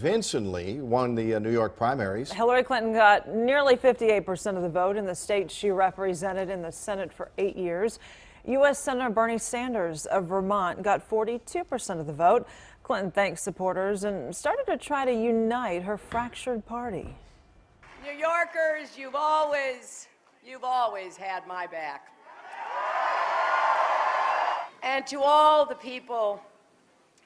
convincingly won the New York primaries. Hillary Clinton got nearly 58% of the vote in the state she represented in the Senate for 8 years. U.S. Senator Bernie Sanders of Vermont got 42% of the vote. Clinton thanked supporters and started to try to unite her fractured party. New Yorkers, you've always had my back. And to all the people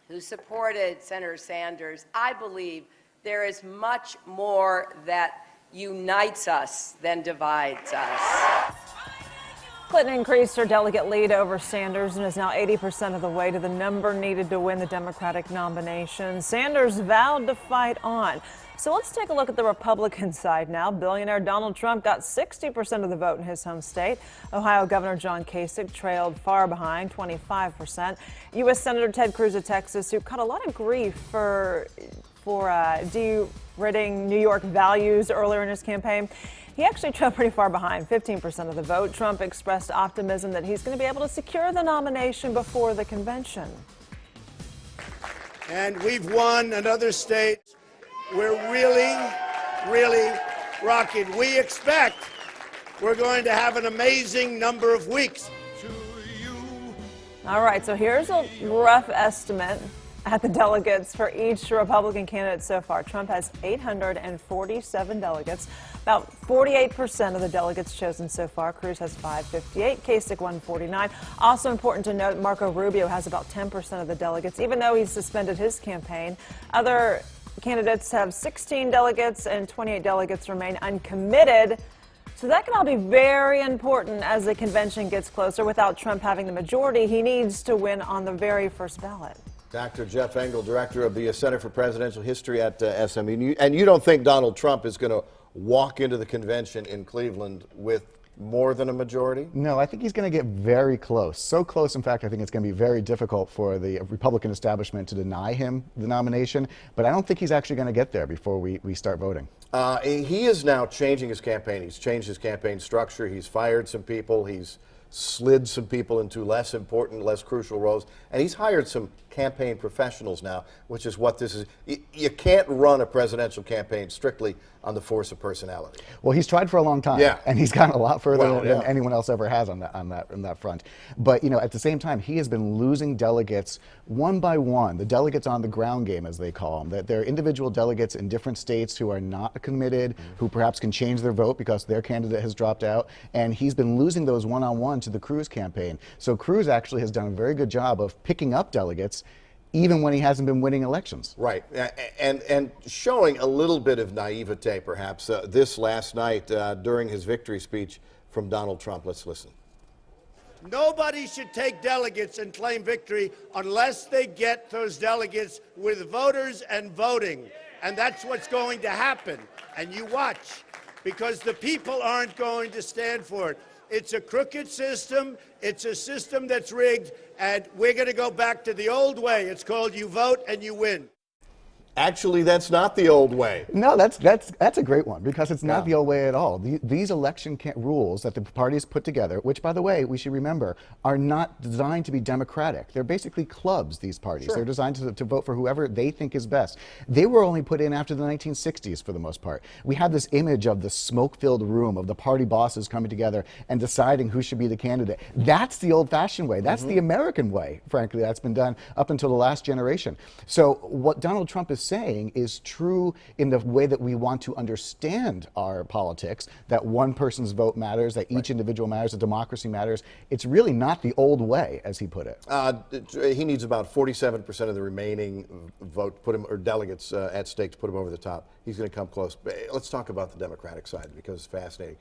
who supported Senator Sanders, I believe there is much more that unites us than divides us. Clinton increased her delegate lead over Sanders and is now 80% of the way to the number needed to win the Democratic nomination. Sanders vowed to fight on. So let's take a look at the Republican side now. Billionaire Donald Trump got 60% of the vote in his home state. Ohio Governor John Kasich trailed far behind, 25%. U.S. Senator Ted Cruz of Texas, who caught a lot of grief for de-ridding New York values earlier in his campaign. He actually trailed pretty far behind, 15% of the vote. Trump expressed optimism that he's going to be able to secure the nomination before the convention. And we've won another state. We're really rocking. We expect we're going to have an amazing number of weeks. All right, so here's a rough estimate at the delegates for each Republican candidate so far. Trump has 847 delegates, about 48% of the delegates chosen so far. Cruz has 558, Kasich 149. Also important to note, Marco Rubio has about 10% of the delegates, even though he's suspended his campaign. Other candidates have 16 delegates and 28 delegates remain uncommitted. So that can all be very important as the convention gets closer. Without Trump having the majority, he needs to win on the very first ballot. Dr. Jeff Engel, director of the Center for Presidential History at SMU. And you don't think Donald Trump is going to walk into the convention in Cleveland with more than a majority? No, I think he's going to get very close. So close, in fact, I think it's going to be very difficult for the Republican establishment to deny him the nomination. But I don't think he's actually going to get there before we start voting. He is now changing his campaign. He's changed his campaign structure. He's fired some people. He's slid some people into less important, less crucial roles. And he's hired some campaign professionals now, which is what this is. You can't run a presidential campaign strictly on the force of personality. Well, he's tried for a long time, yeah, and he's gotten a lot further than anyone else ever has on that front. But you know, at the same time, he has been losing delegates one by one. The delegates on the ground game, as they call them, that they're individual delegates in different states who are not committed, who perhaps can change their vote because their candidate has dropped out, and he's been losing those one-on-one to the Cruz campaign. So Cruz actually has done a very good job of picking up delegates even when he hasn't been winning elections. Right, and showing a little bit of naivete, perhaps, this last night during his victory speech from Donald Trump. Let's listen. Nobody should take delegates and claim victory unless they get those delegates with voters and voting. And that's what's going to happen. And you watch, because the people aren't going to stand for it. It's a crooked system. It's a system that's rigged, and we're going to go back to the old way. It's called you vote and you win. Actually, that's not the old way. No, that's a great one, because it's not the old way at all. These election rules that the parties put together, which, by the way, we should remember, are not designed to be democratic. They're basically clubs, these parties. Sure. They're designed to vote for whoever they think is best. They were only put in after the 1960s, for the most part. We have this image of the smoke-filled room of the party bosses coming together and deciding who should be the candidate. That's the old-fashioned way. That's the American way, frankly. That's been done up until the last generation. So what Donald Trump is saying is true in the way that we want to understand our politics, that one person's vote matters, that each individual matters, that democracy matters. It's really not the old way, as he put it. He needs about 47% of the remaining vote, or delegates at stake to put him over the top. He's going to come close. But let's talk about the Democratic side, because it's fascinating.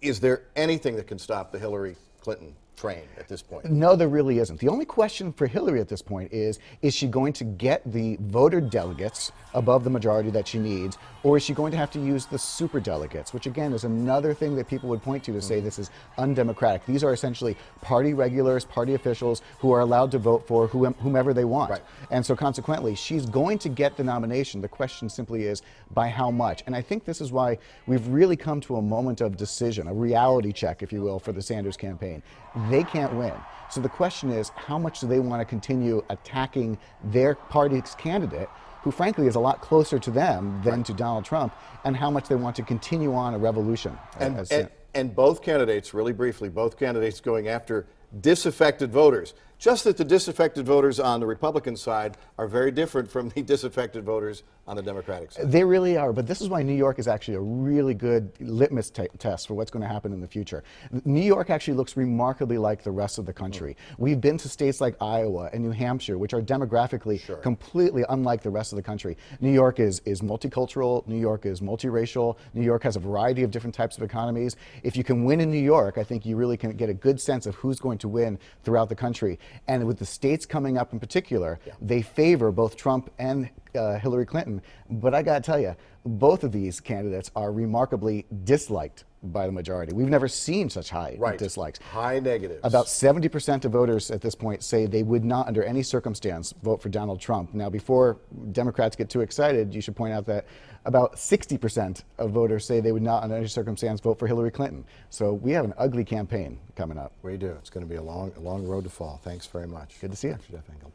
Is there anything that can stop the Hillary Clinton train at this point? No, there really isn't. The only question for Hillary at this point is she going to get the voter delegates above the majority that she needs, or is she going to have to use the super delegates, which again is another thing that people would point to say this is undemocratic. These are essentially party regulars, party officials who are allowed to vote for whomever they want. Right. And so consequently, she's going to get the nomination. The question simply is by how much? And I think this is why we've really come to a moment of decision, a reality check, if you will, for the Sanders campaign. They can't win. So the question is, how much do they want to continue attacking their party's candidate, who frankly is a lot closer to them than to Donald Trump, and how much they want to continue on a revolution. And both candidates, really briefly, both candidates going after disaffected voters. Just that the disaffected voters on the Republican side are very different from the disaffected voters on the Democratic side. They really are, but this is why New York is actually a really good litmus test for what's going to happen in the future. New York actually looks remarkably like the rest of the country. We've been to states like Iowa and New Hampshire, which are demographically completely unlike the rest of the country. New York is multicultural, New York is multiracial, New York has a variety of different types of economies. If you can win in New York, I think you really can get a good sense of who's going to win throughout the country. And with the states coming up in particular, they favor both Trump and Hillary Clinton. But I got to tell you, both of these candidates are remarkably disliked by the majority. We've never seen such high dislikes. High negatives. About 70% of voters at this point say they would not, under any circumstance, vote for Donald Trump. Now, before Democrats get too excited, you should point out that about 60% of voters say they would not, under any circumstance, vote for Hillary Clinton. So we have an ugly campaign coming up. We do. It's going to be a long road to fall. Thanks very much. Good to see you. Dr. Jeff Engel.